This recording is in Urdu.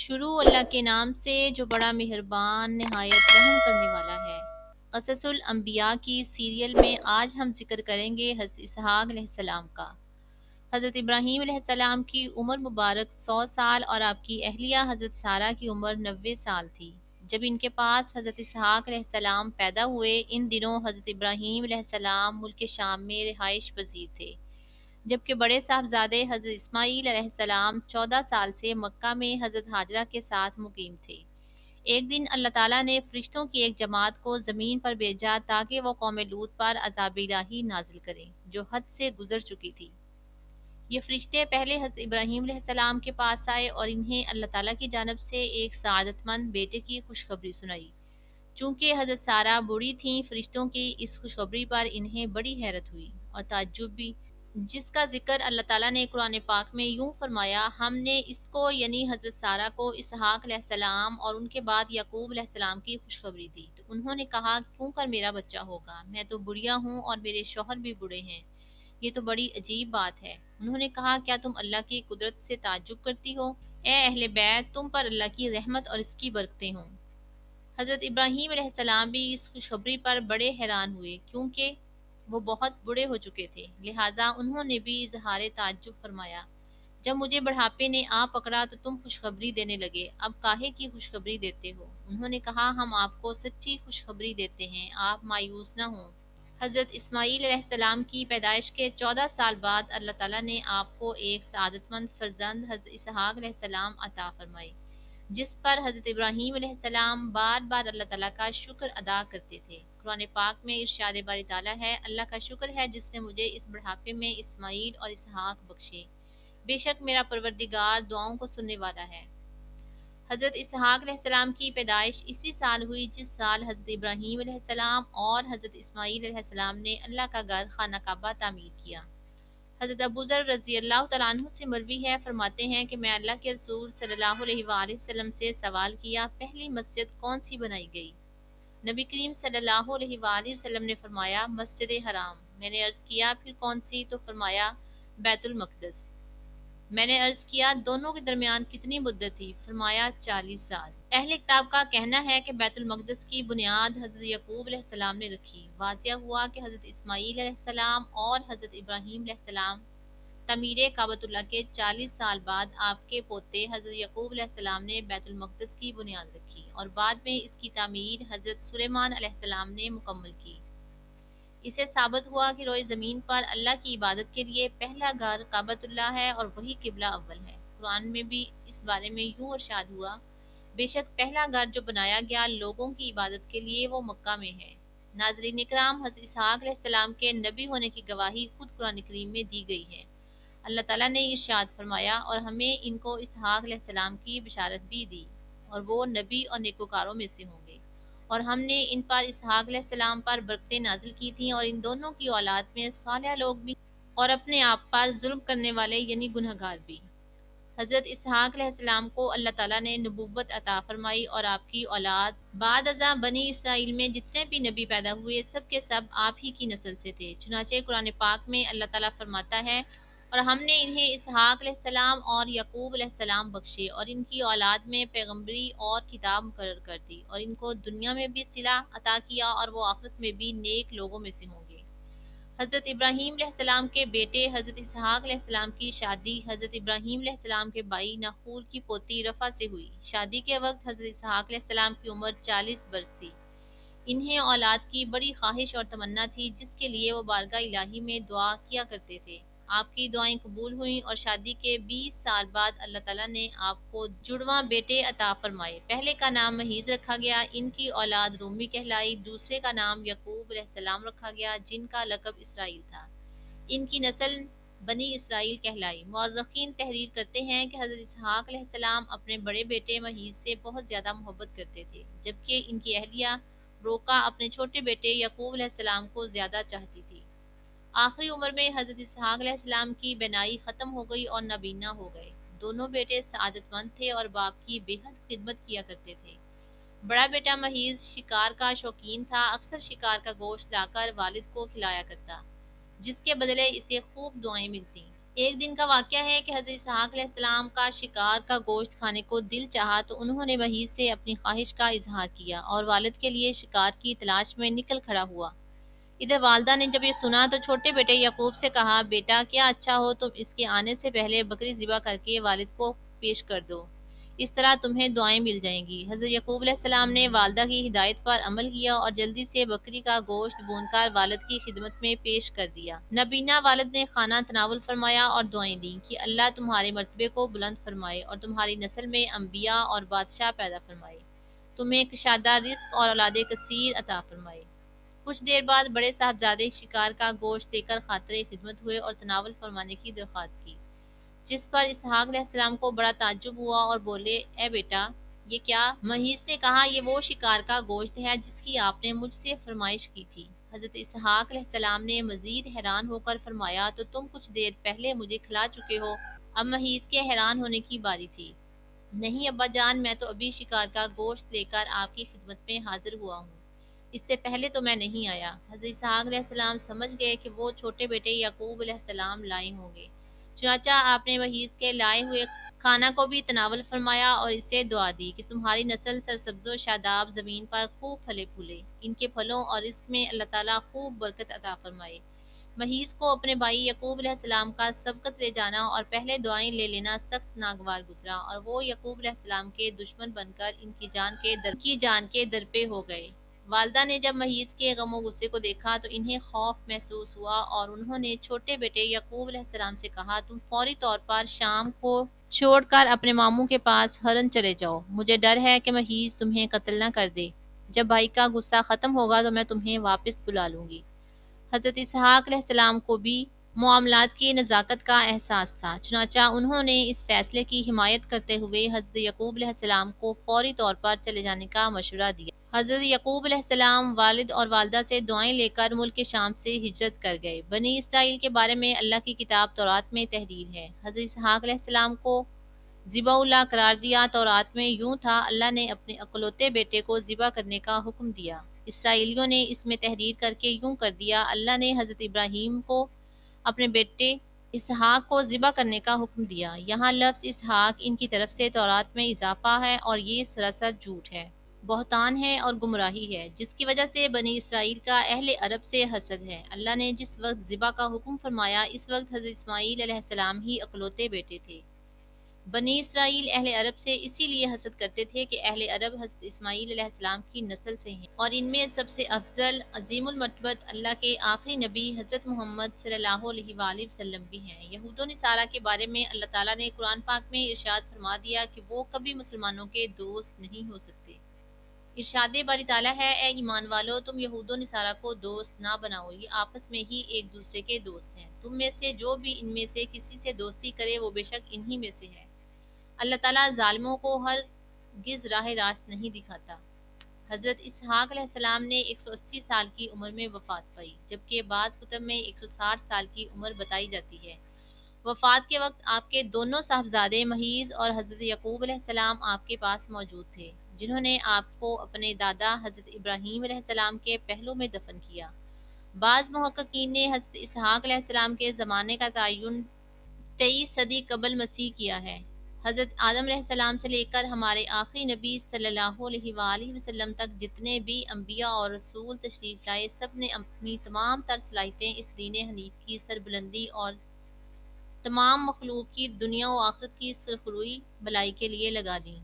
شروع اللہ کے نام سے جو بڑا مہربان نہایت رحم کرنے والا ہے۔ قصص الانبیاء کی سیریل میں آج ہم ذکر کریں گے حضرت اسحاق علیہ السلام کا۔ حضرت ابراہیم علیہ السلام کی عمر مبارک 100 سال اور آپ کی اہلیہ حضرت سارہ کی عمر 90 سال تھی جب ان کے پاس حضرت اسحاق علیہ السلام پیدا ہوئے۔ ان دنوں حضرت ابراہیم علیہ السلام ملک شام میں رہائش پذیر تھے، جبکہ بڑے صاحبزادے حضرت اسماعیل علیہ السلام 14 سال سے مکہ میں حضرت ہاجرہ کے ساتھ مقیم تھے۔ ایک دن اللہ تعالیٰ نے فرشتوں کی ایک جماعت کو زمین پر بھیجا تاکہ وہ قوم لوط پر عذاب الہی نازل کریں جو حد سے گزر چکی تھی۔ یہ فرشتے پہلے حضرت ابراہیم علیہ السلام کے پاس آئے اور انہیں اللہ تعالیٰ کی جانب سے ایک سعادت مند بیٹے کی خوشخبری سنائی۔ چونکہ حضرت سارہ بوڑھی تھیں، فرشتوں کی اس خوشخبری پر انہیں بڑی حیرت ہوئی اور تعجب بھی، جس کا ذکر اللہ تعالیٰ نے قرآن پاک میں یوں فرمایا: ہم نے اس کو یعنی حضرت سارہ کو اسحاق علیہ السلام اور ان کے بعد یعقوب علیہ السلام کی خوشخبری دی تو انہوں نے کہا کیوں کر میرا بچہ ہوگا، میں تو بڑھیا ہوں اور میرے شوہر بھی بوڑھے ہیں، یہ تو بڑی عجیب بات ہے۔ انہوں نے کہا کیا تم اللہ کی قدرت سے تعجب کرتی ہو؟ اے اہل بیت، تم پر اللہ کی رحمت اور اس کی برکتیں ہوں۔ حضرت ابراہیم علیہ السلام بھی اس خوشخبری پر بڑے حیران ہوئے کیونکہ وہ بہت بوڑھے ہو چکے تھے، لہٰذا انہوں نے بھی اظہار تعجب فرمایا: جب مجھے بڑھاپے نے آ پکڑا تو تم خوشخبری دینے لگے، اب کاہے کی خوشخبری دیتے ہو؟ انہوں نے کہا ہم آپ کو سچی خوشخبری دیتے ہیں، آپ مایوس نہ ہوں۔ حضرت اسماعیل علیہ السلام کی پیدائش کے 14 سال بعد اللہ تعالیٰ نے آپ کو ایک سعادت مند فرزند حضرت اسحاق علیہ السلام عطا فرمائی، جس پر حضرت ابراہیم علیہ السلام بار بار اللہ تعالیٰ کا شکر ادا کرتے تھے۔ قرآن پاک میں ارشاد باری تعالیٰ ہے: اللہ کا شکر ہے جس نے مجھے اس بڑھاپے میں اسماعیل اور اسحاق بخشے، بے شک میرا پروردگار دعاؤں کو سننے والا ہے۔ حضرت اسحاق علیہ السلام کی پیدائش اسی سال ہوئی جس سال حضرت ابراہیم علیہ السلام اور حضرت اسماعیل علیہ السلام نے اللہ کا گھر خانہ کعبہ تعمیر کیا۔ حضرت ابو ذر رضی اللہ تعالیٰ عنہ سے مروی ہے، فرماتے ہیں کہ میں اللہ کے رسول صلی اللہ علیہ وآلہ وسلم سے سوال کیا پہلی مسجد کون سی بنائی گئی؟ نبی کریم صلی اللہ علیہ وآلہ وسلم نے فرمایا مسجد حرام۔ میں نے عرض کیا پھر کون سی؟ تو فرمایا بیت المقدس۔ میں نے عرض کیا دونوں کے درمیان کتنی مدت تھی؟ فرمایا 40 سال۔ اہل کتاب کا کہنا ہے کہ بیت المقدس کی بنیاد حضرت یعقوب علیہ السلام نے رکھی۔ واضح ہوا کہ حضرت اسماعیل علیہ السلام اور حضرت ابراہیم علیہ السلام تعمیر کعبۃ اللہ کے 40 سال بعد آپ کے پوتے حضرت یعقوب علیہ السلام نے بیت المقدس کی بنیاد رکھی اور بعد میں اس کی تعمیر حضرت سلیمان علیہ السلام نے مکمل کی۔ اسے ثابت ہوا کہ روئے زمین پر اللہ کی عبادت کے لیے پہلا گھر کعبۃ اللہ ہے اور وہی قبلہ اول ہے۔ قرآن میں بھی اس بارے میں یوں ارشاد ہوا: بے شک پہلا گھر جو بنایا گیا لوگوں کی عبادت کے لیے وہ مکہ میں ہے۔ ناظرین اکرام، حضرت اسحاق علیہ السلام کے نبی ہونے کی گواہی خود قرآن کریم میں دی گئی ہے۔ اللہ تعالیٰ نے ارشاد فرمایا اور ہمیں ان کو اسحاق علیہ السلام کی بشارت بھی دی اور وہ نبی اور نیکوکاروں میں سے ہوں گے، اور ہم نے ان پر اسحاق علیہ السلام پر برکتیں نازل کی تھیں اور ان دونوں کی اولاد میں صالح لوگ بھی اور اپنے آپ پر ظلم کرنے والے یعنی گنہگار بھی۔ حضرت اسحاق علیہ السلام کو اللہ تعالیٰ نے نبوت عطا فرمائی اور آپ کی اولاد بعد ازاں بنی اسرائیل میں جتنے بھی نبی پیدا ہوئے سب کے سب آپ ہی کی نسل سے تھے۔ چنانچہ قرآن پاک میں اللہ تعالیٰ فرماتا ہے: اور ہم نے انہیں اسحاق علیہ السلام اور یعقوب علیہ السلام بخشے اور ان کی اولاد میں پیغمبری اور کتاب مقرر کر دی اور ان کو دنیا میں بھی صلہ عطا کیا اور وہ آخرت میں بھی نیک لوگوں میں سے ہوں گے۔ حضرت ابراہیم علیہ السلام کے بیٹے حضرت اسحاق علیہ السلام کی شادی حضرت ابراہیم علیہ السلام کے بھائی ناخور کی پوتی رفع سے ہوئی۔ شادی کے وقت حضرت اسحاق علیہ السلام کی عمر 40 برس تھی۔ انہیں اولاد کی بڑی خواہش اور تمنا تھی جس کے لیے وہ بارگاہ الہی میں دعا کیا کرتے تھے۔ آپ کی دعائیں قبول ہوئیں اور شادی کے 20 سال بعد اللہ تعالیٰ نے آپ کو جڑواں بیٹے عطا فرمائے۔ پہلے کا نام محیز رکھا گیا، ان کی اولاد رومی کہلائی۔ دوسرے کا نام یعقوب علیہ السلام رکھا گیا جن کا لقب اسرائیل تھا، ان کی نسل بنی اسرائیل کہلائی۔ مورخین تحریر کرتے ہیں کہ حضرت اسحاق علیہ السلام اپنے بڑے بیٹے محیز سے بہت زیادہ محبت کرتے تھے، جبکہ ان کی اہلیہ روکا اپنے چھوٹے بیٹے یعقوب علیہ السلام کو زیادہ چاہتی تھی۔ آخری عمر میں حضرت اسحاق علیہ السلام کی بینائی ختم ہو گئی اور نابینا ہو گئے۔ دونوں بیٹے سعادت مند تھے اور باپ کی بے حد خدمت کیا کرتے تھے۔ بڑا بیٹا محیز شکار کا شوقین تھا، اکثر شکار کا گوشت لا کر والد کو کھلایا کرتا، جس کے بدلے اسے خوب دعائیں ملتی۔ ایک دن کا واقعہ ہے کہ حضرت اسحاق علیہ السلام کا شکار کا گوشت کھانے کو دل چاہا تو انہوں نے وہیں سے اپنی خواہش کا اظہار کیا اور والد کے لیے شکار کی تلاش میں نکل کھڑا ہوا۔ ادھر والدہ نے جب یہ سنا تو چھوٹے بیٹے یعقوب سے کہا، بیٹا کیا اچھا ہو تم اس کے آنے سے پہلے بکری ذبح کر کے والد کو پیش کر دو، اس طرح تمہیں دعائیں مل جائیں گی۔ حضرت یعقوب علیہ السلام نے والدہ کی ہدایت پر عمل کیا اور جلدی سے بکری کا گوشت بھون کر والد کی خدمت میں پیش کر دیا۔ نبینا والد نے کھانا تناول فرمایا اور دعائیں دیں کہ اللہ تمہارے مرتبے کو بلند فرمائے اور تمہاری نسل میں انبیاء اور بادشاہ پیدا فرمائے، تمہیں کشادہ رزق اور اولاد کثیر عطا فرمائے۔ کچھ دیر بعد بڑے صاحبزادے شکار کا گوشت دے کر خاطر خدمت ہوئے اور تناول فرمانے کی درخواست کی، جس پر اسحاق علیہ السلام کو بڑا تعجب ہوا اور بولے، اے بیٹا یہ کیا؟ مہیز نے کہا، یہ وہ شکار کا گوشت ہے جس کی آپ نے مجھ سے فرمائش کی تھی۔ حضرت اسحاق علیہ السلام نے مزید حیران ہو کر فرمایا، تو تم کچھ دیر پہلے مجھے کھلا چکے ہو؟ اب مہیز کے حیران ہونے کی باری تھی۔ نہیں ابا جان، میں تو ابھی شکار کا گوشت لے کر آپ کی خدمت میں حاضر ہوا ہوں، اس سے پہلے تو میں نہیں آیا۔ حضرت اسحاق علیہ السلام سمجھ گئے کہ وہ چھوٹے بیٹے یعقوب علیہ السلام لائے ہوں گے، چنانچہ آپ نے مہیز کے لائے ہوئے کھانا کو بھی تناول فرمایا اور اسے دعا دی کہ تمہاری نسل سرسبز و شاداب زمین پر خوب پھلے پھولے، ان کے پھلوں اور رزق میں اللہ تعالیٰ خوب برکت عطا فرمائے۔ مہیز کو اپنے بھائی یعقوب علیہ السلام کا سبقت لے جانا اور پہلے دعائیں لے لینا سخت ناگوار گزرا اور وہ یعقوب علیہ السلام کے دشمن بن کر ان کی جان کے در پہ ہو گئے۔ والدہ نے جب مہیز کے غم و غصے کو دیکھا تو انہیں خوف محسوس ہوا اور انہوں نے چھوٹے بیٹے یعقوب علیہ السلام سے کہا، تم فوری طور پر شام کو چھوڑ کر اپنے ماموں کے پاس ہرن چلے جاؤ، مجھے ڈر ہے کہ مہیز تمہیں قتل نہ کر دے، جب بھائی کا غصہ ختم ہوگا تو میں تمہیں واپس بلا لوں گی۔ حضرت اسحاق علیہ السلام کو بھی معاملات کی نزاکت کا احساس تھا، چنانچہ انہوں نے اس فیصلے کی حمایت کرتے ہوئے حضرت یعقوب علیہ السلام کو فوری طور پر چلے جانے کا مشورہ دیا۔ حضرت یعقوب علیہ السلام والد اور والدہ سے دعائیں لے کر ملک شام سے ہجرت کر گئے۔ بنی اسرائیل کے بارے میں اللہ کی کتاب تورات میں تحریر ہے۔ حضرت اسحاق علیہ السلام کو ذبح اللہ قرار دیا۔ تورات میں یوں تھا، اللہ نے اپنے اکلوتے بیٹے کو ذبح کرنے کا حکم دیا۔ اسرائیلیوں نے اس میں تحریر کر کے یوں کر دیا، اللہ نے حضرت ابراہیم کو اپنے بیٹے اسحاق کو ذبح کرنے کا حکم دیا۔ یہاں لفظ اسحاق ان کی طرف سے تورات میں اضافہ ہے اور یہ سراسر جھوٹ ہے، بہتان ہے اور گمراہی ہے، جس کی وجہ سے بنی اسرائیل کا اہل عرب سے حسد ہے۔ اللہ نے جس وقت ذبح کا حکم فرمایا اس وقت حضرت اسماعیل علیہ السلام ہی اکلوتے بیٹے تھے۔ بنی اسرائیل اہل عرب سے اسی لیے حسد کرتے تھے کہ اہل عرب حضرت اسماعیل علیہ السلام کی نسل سے ہیں، اور ان میں سب سے افضل عظیم المرتبت اللہ کے آخری نبی حضرت محمد صلی اللہ علیہ وآلہ وسلم بھی ہیں۔ یہود و نصارہ کے بارے میں اللہ تعالیٰ نے قرآن پاک میں ارشاد فرما دیا کہ وہ کبھی مسلمانوں کے دوست نہیں ہو سکتے۔ ارشاد باری تعالیٰ ہے، اے ایمان والو تم یہود و نصارہ کو دوست نہ بناؤ، یہ آپس میں ہی ایک دوسرے کے دوست ہیں، تم میں سے جو بھی ان میں سے کسی سے دوستی کرے وہ بے شک انہی میں سے ہے۔ اللہ تعالیٰ ظالموں کو ہرگز راہ راست نہیں دکھاتا۔ حضرت اسحاق علیہ السلام نے 180 سال کی عمر میں وفات پائی، جبکہ بعض کتب میں 160 سال کی عمر بتائی جاتی ہے۔ وفات کے وقت آپ کے دونوں صاحبزادے مہیز اور حضرت یعقوب علیہ السلام آپ کے پاس موجود تھے، جنہوں نے آپ کو اپنے دادا حضرت ابراہیم علیہ السلام کے پہلو میں دفن کیا۔ بعض محققین نے حضرت اسحاق علیہ السلام کے زمانے کا تعین 23 صدی قبل مسیح کیا ہے۔ حضرت آدم علیہ السلام سے لے کر ہمارے آخری نبی صلی اللہ علیہ وآلہ وسلم تک جتنے بھی انبیاء اور رسول تشریف لائے، سب نے اپنی تمام تر صلاحیتیں اس دین حنیف کی سربلندی اور تمام مخلوق کی دنیا و آخرت کی سرخروئی بلائی کے لیے لگا دیں۔